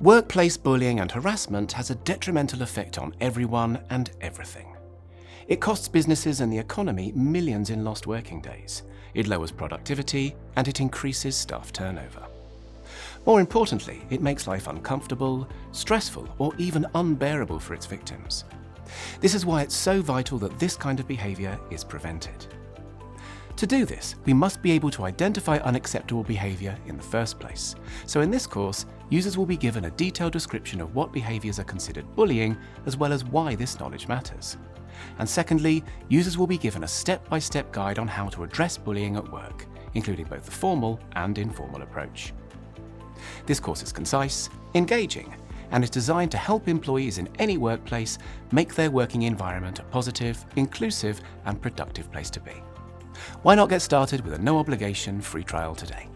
Workplace bullying and harassment has a detrimental effect on everyone and everything. It costs businesses and the economy millions in lost working days. It lowers productivity and it increases staff turnover. More importantly, it makes life uncomfortable, stressful, or even unbearable for its victims. This is why it's so vital that this kind of behaviour is prevented. To do this, we must be able to identify unacceptable behaviour in the first place. So in this course, users will be given a detailed description of what behaviours are considered bullying, as well as why this knowledge matters. And secondly, users will be given a step-by-step guide on how to address bullying at work, including both the formal and informal approach. This course is concise, engaging, and is designed to help employees in any workplace make their working environment a positive, inclusive, and productive place to be. Why not get started with a no-obligation free trial today?